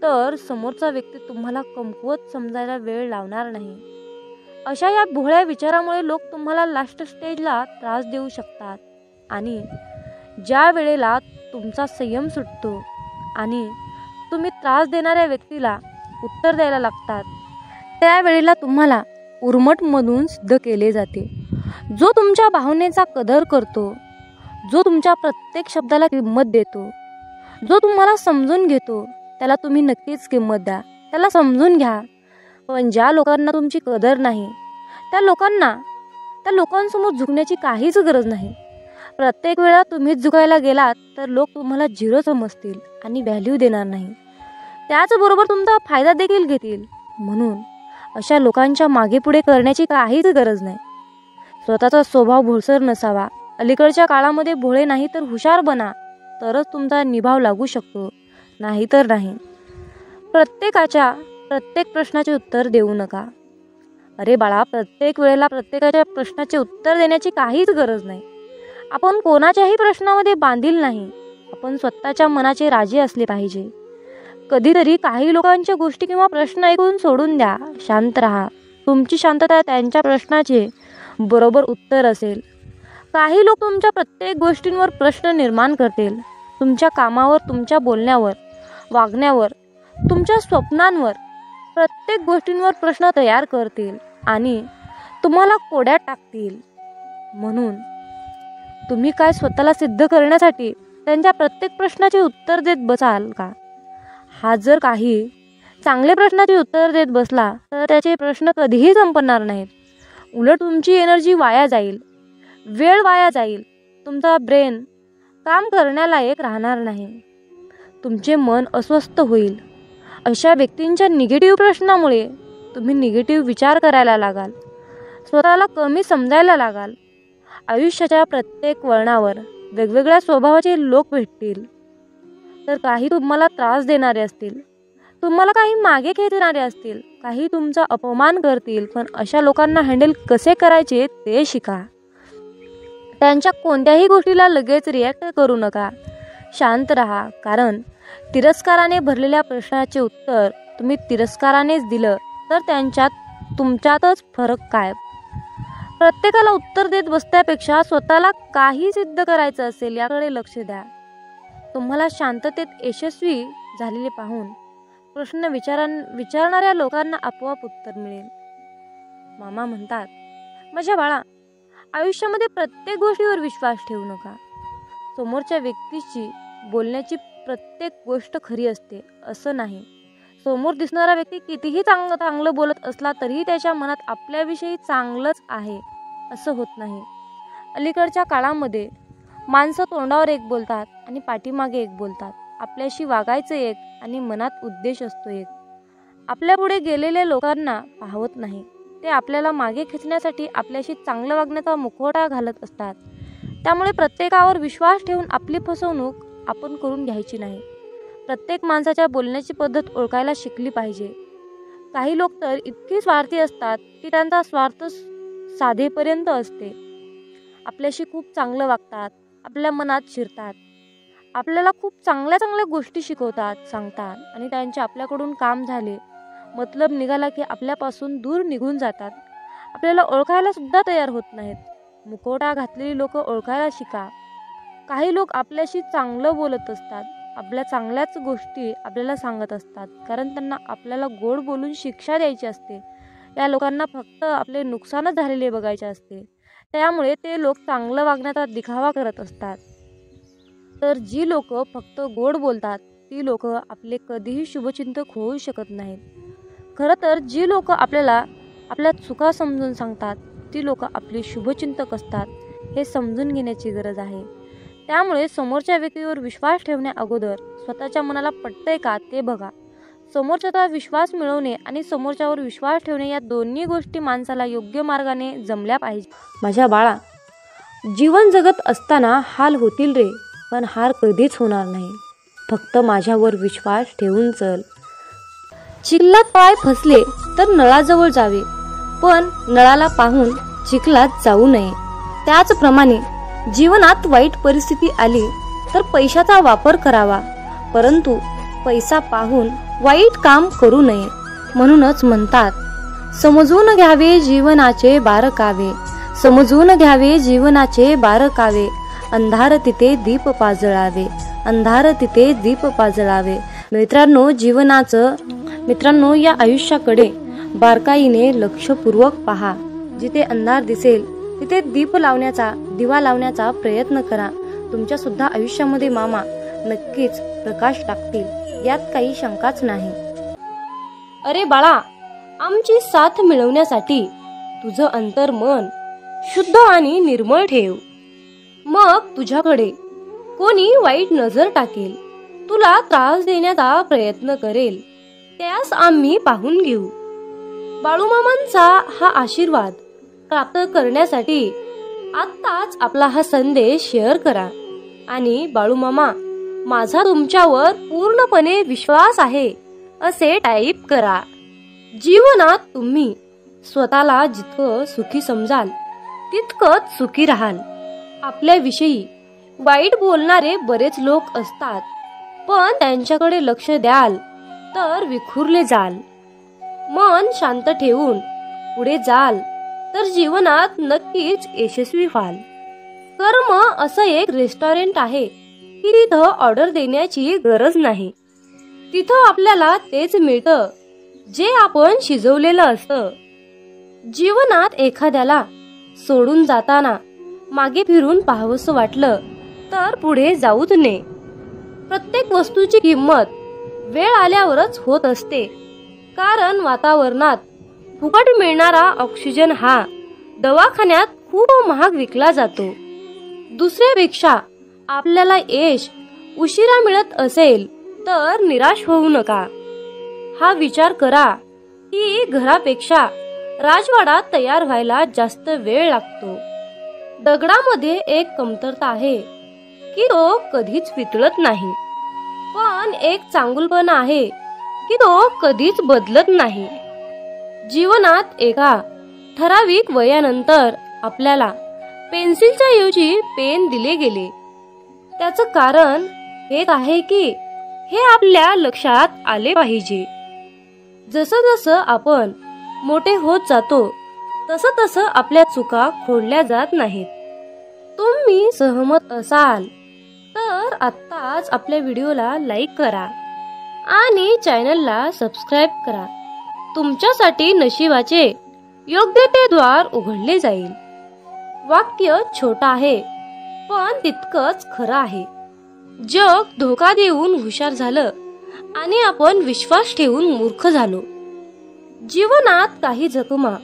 तर समोरचा व्यक्ती तुम्हाला कमकुवत समजायला वेळ लावणार नाही. अशा या भोळ्या विचारामुळे लोक तुम्हाला लास्ट स्टेजला त्रास देऊ शकतात. आणि ज्या वेळेला तुमचा संयम सुटतो आणि तुम्ही त्रास देणाऱ्या व्यक्तीला उत्तर द्यायला लागतात त्यावेळेला तुम्हाला उर्मटमधून सिद्ध केले जाते. जो तुमच्या भावनेचा कदर करतो जो तुमच्या प्रत्येक शब्दाला किंमत देतो, जो तुम्हाला समजून घेतो, त्याला तुम्ही नक्कीच किंमत द्या, त्याला समजून घ्या. पण ज्या लोकांना तुमची कदर नाही, त्या लोकांसमोर झुकण्याची काहीच गरज नाही. प्रत्येक वेळा तुम्हीच झुकायला गेलात तर लोक तुम्हाला झिरो समजतील आणि व्हॅल्यू देणार नाही. त्याचबरोबर तुमचा फायदा देखील घेतील. म्हणून अशा लोकांच्या मागे पुढे करण्याची काहीच गरज नाही. स्वतःचा स्वभाव भोळसर नसावा. अलीकडच्या काळामध्ये भोळे नाही तर हुशार बना, तरच तुमचा निभाव लागू शकतो, नाही तर नाही. प्रत्येक प्रश्नाचे उत्तर देऊ नका. अरे बाळा, प्रत्येक वेळेला प्रत्येकाच्या प्रश्नाचे उत्तर देण्याची काहीच गरज नाही. आपण कोणाच्याही प्रश्नामध्ये बांधील नाही. आपण स्वतःच्या मनाचे राजे असले पाहिजे. कधीतरी काही लोकांच्या गोष्टी किंवा प्रश्न ऐकून सोडून द्या. शांत राहा. तुमची शांतता त्यांच्या प्रश्नाचे बरोबर उत्तर असेल. काही लोक तुमच्या प्रत्येक गोष्टींवर प्रश्न निर्माण करतील. तुमच्या कामावर, तुमच्या बोलण्यावर, वागण्यावर, तुमच्या स्वप्नांवर, प्रत्येक गोष्टींवर प्रश्न तयार करतील आणि तुम्हाला कोड्यात टाकतील. म्हणून तुम्ही काय स्वतःला सिद्ध करण्यासाठी त्यांच्या प्रत्येक प्रश्नाचे उत्तर देत बसाल का? हा जर काही चांगले प्रश्नाचे उत्तर देत बसला तर त्याचे प्रश्न कधीही संपणार नाहीत. उलट तुमची एनर्जी वाया जाईल, वेळ वाया जाईल. तुमचा ब्रेन काम करण्यालायक राहणार नाही. तुमचे मन अस्वस्थ होईल. अशा व्यक्तींच्या निगेटिव्ह प्रश्नामुळे तुम्ही निगेटिव्ह विचार करायला लागाल, स्वतःला कमी समजायला लागाल. आयुष्याच्या प्रत्येक वळणावर वेगवेगळ्या स्वभावाचे लोक भेटतील. तर काही तुम्हाला त्रास देणारे असतील, तुम्हाला काही मागे खेचणारे असतील, काही तुमचा अपमान करतील. पण अशा लोकांना हँडल कसे करायचे ते शिका. त्यांच्या कोणत्याही गोष्टीला लगेच रिॲक्ट करू नका. शांत राहा. कारण तिरस्काराने भरलेल्या प्रश्नाचे उत्तर तुम्ही तिरस्कारानेच दिलं तर तुमच्यातच फरक काय? प्रत्येकाला उत्तर देत बसण्यापेक्षा स्वतःला काही सिद्ध करायचं असेल याकडे लक्ष द्या. तुम्हाला शांततेत यशस्वी झालेले पाहून प्रश्न विचारणाऱ्या लोकांना आपोआप उत्तर मिळेल. मामा म्हणतात, माझ्या बाळा, आयुष्यामध्ये प्रत्येक गोष्टीवर विश्वास ठेवू नका. समोरच्या व्यक्तीची बोलण्याची प्रत्येक गोष्ट खरी असते असं नाही. समोर दिसणारा व्यक्ती कितीही चांगलं बोलत असला तरीही त्याच्या मनात आपल्याविषयी चांगलंच आहे असं होत नाही. अलीकडच्या काळामध्ये माणसं तोंडावर एक बोलतात आणि पाठीमागे एक बोलतात. आपल्याशी वागायचं एक आणि मनात उद्देश असतो एक. आपल्या पुढे गेलेल्या लोकांना पाहवत नाही. ते आपल्याला मागे खेचण्यासाठी आपल्याशी चांगलं वागण्याचा मुखवटा घालत असतात. त्यामुळे प्रत्येकावर विश्वास ठेवून आपली फसवणूक आपण करून घ्यायची नाही. प्रत्येक माणसाच्या बोलण्याची पद्धत ओळखायला शिकली पाहिजे. काही लोक तर इतकी स्वार्थी असतात की त्यांचा स्वार्थ साधेपर्यंत असते. आपल्याशी खूप चांगलं वागतात, आपल्या मनात शिरतात, आपल्याला खूप चांगल्या गोष्टी शिकवतात, सांगतात आणि त्यांचे आपल्याकडून काम झाले, मतलब निघाला की आपल्यापासून दूर निघून जातात. आपल्याला ओळखायला सुद्धा तयार होत नाहीत. मुखवटा घातलेली लोक ओळखायला शिका. काही लोक आपल्याशी चांगलं बोलत असतात, आपल्या चांगल्याच गोष्टी आपल्याला सांगत असतात, कारण त्यांना आपल्याला गोड बोलून शिक्षा द्यायची असते. या लोकांना फक्त आपले नुकसानच झालेले बघायचे असते. त्यामुळे ते लोक चांगलं वागण्याचा दिखावा करत असतात. तर जी लोक फक्त गोड बोलतात ती लोक आपले कधीही शुभचिंतक होऊ शकत नाहीत. खरं तर जी लोक आपल्याला आपल्या चुका समजून सांगतात ती लोक आपले शुभचिंतक असतात, हे समजून घेण्याची गरज आहे. त्यामुळे समोरच्या व्यक्तीवर विश्वास ठेवण्या अगोदर स्वतःच्या मनाला पटतंय का ते बघा. समोरच्याचा विश्वास मिळवणे आणि समोरच्यावर विश्वास ठेवणे या दोन्ही गोष्टी माणसाला योग्य मार्गाने जमल्या पाहिजे. माझ्या बाळा, जीवन जगत असताना हाल होतील रे, पण हार कधीच होणार नाही. फक्त माझ्यावर विश्वास ठेवून चल. चिखलात पाय फसले तर नळाजवळ जावे, पण नळाला पाहून चिखलात जाऊ नये. त्याचप्रमाणे जीवनात वाईट परिस्थिती आली तर पैशाचा वापर करावा, परंतु पैसा पाहून वाईट काम करू नये. म्हणूनच म्हणतात, समजून घ्यावे जीवनाचे बारकावे, समजून घ्यावे जीवनाचे बारकावे. अंधार तिथे दीप पाजळावे, अंधार तिथे दीप पाजळावे. मित्रांनो, या आयुष्याकडे बारकाईने लक्षपूर्वक पहा. जिथे अंधार दिसेल तिथे दिवा लावण्याचा प्रयत्न करा. तुमच्या सुद्धा आयुष्यामध्ये मामा नक्कीच प्रकाश टाकतील, यात काही शंकाच नाही. अरे बाळा, आमची साथ मिळवण्यासाठी तुझं अंतर्मन शुद्ध आणि निर्मळ ठेव. मग तुझ्याकडे कोणी वाईट नजर टाकेल, तुला त्रास देण्याचा प्रयत्न करेल, त्यास आम्ही पाहून घेऊ. बाळूमामांचा हा आशीर्वाद प्राप्त करण्यासाठी आत्ताच आपला हा संदेश शेअर करा आणि बाळूमामा, माझा तुमच्यावर पूर्णपणे विश्वास आहे असे टाईप करा. जीवनात तुम्ही स्वतःला जितकं सुखी समजाल तितकंच सुखी राहाल. आपल्याविषयी वाईट बोलणारे बरेच लोक असतात, पण त्यांच्याकडे लक्ष द्याल तर विखुरले जाल. मन शांत ठेवून पुढे जाल तर जीवनात नक्कीच यशस्वी व्हाल. कर्म असं एक रेस्टॉरंट आहे की तिथं ऑर्डर देण्याची गरज नाही. तिथं आपल्याला तेच मिळतं जे आपण शिजवलेलं असतं. जीवनात एखाद्याला सोडून जाताना मागे फिरून पाहावंसं वाटलं तर पुढे जाऊच नये. प्रत्येक वस्तूची किंमत वेळ आल्यावरच होत असते, कारण वातावरणात फुकट मिळणारा ऑक्सिजन हा दवाखान्यात खूप महाग विकला जातो. दुसऱ्यापेक्षा आपल्याला यश उशिरा मिळत असेल तर निराश होऊ नका. हा विचार करा की घरापेक्षा राजवाडा तयार व्हायला जास्त वेळ लागतो. दगडामध्ये एक कमतरता आहे की तो कधीच वितळत नाही, पण एक चांगुलपणा आहे की तो कधीच बदलत नाही. जीवनात एका ठराविक वयानंतर आपल्याला पेन्सिलच्या ऐवजी पेन दिले गेले. त्याचं कारण हेच आहे की हे आपल्या लक्षात आले पाहिजे. जसं जसं आपण मोठे होत जातो तसं तसं आपल्या चुका खोडल्या जात नाहीत. तुम्ही सहमत असाल तर आत्ताच आपल्या व्हिडिओला लाईक करा आणि चॅनलला सबस्क्राईब करा. तुमच्यासाठी नशिबाचे योग्य ते द्वार उघडले जाईल. वाक्य छोटं आहे पण तितकंच खरं आहे. जग धोका देऊन हुशार झालं आणि आपण विश्वास ठेवून मूर्ख झालो. जीवनात काही जखमा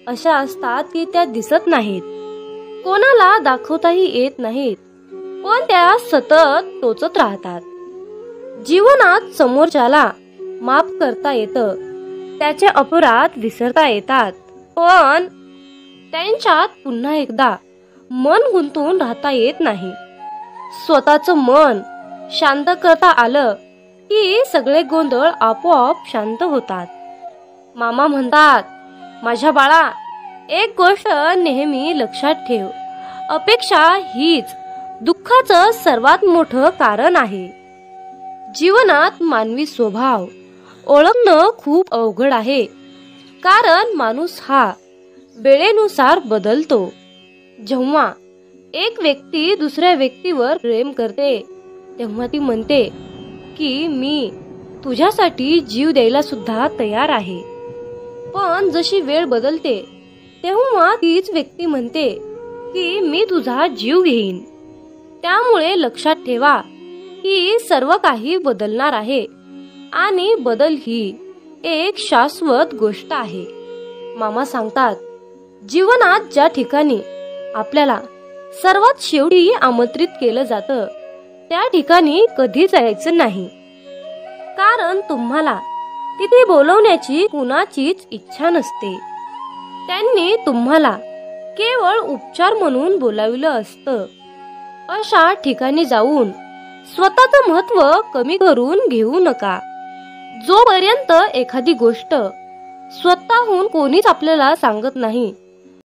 अशा असतात की त्या दिसत नाहीत, कोणाला दाखवताही येत नाहीत, पण त्या सतत टोचत राहतात. जीवनात समोरच्याला माफ करता येतं, त्याचे अपराध विसरता येतात, पण त्यांच्यात पुन्हा एकदा मन गुंतून राहता येत नाही. स्वतःचं मन शांत करता आलं की सगळे गोंधळ आपोआप शांत होतात. मामा म्हणतात, माझ्या बाळा, एक गोष्ट नेहमी लक्षात ठेव, अपेक्षा हीच दुःखाचं सर्वात मोठं कारण आहे. जीवनात मानवी स्वभाव ओळखणं खूप अवघड आहे, कारण माणूस हा वेळेनुसार बदलतो. जेव्हा एक व्यक्ती दुसऱ्या व्यक्तीवर प्रेम करते तेव्हा ती म्हणते की मी तुझ्यासाठी जीव द्यायला सुद्धा तयार आहे, पण जशी वेळ बदलते तेव्हा तीच व्यक्ती म्हणते की मी तुझा जीव घेईन. त्यामुळे लक्षात ठेवा की सर्व काही बदलणार आहे आणि बदल ही एक शाश्वत गोष्ट आहे. मामा सांगतात, जीवनात ज्या ठिकाणी आपल्याला सर्वात शेवटी आमंत्रित केलं जातं त्या ठिकाणी कधी जायचं नाही, कारण तुम्हाला तिथे बोलवण्याची कुणाचीच इच्छा नसते. त्यांनी तुम्हाला केवळ उपचार म्हणून बोलाविलं असतं. अशा ठिकाणी जाऊन स्वतःचं महत्त्व कमी करून घेऊ नका. जोपर्यंत एखादी गोष्ट स्वतःहून कोणीच आपल्याला सांगत नाही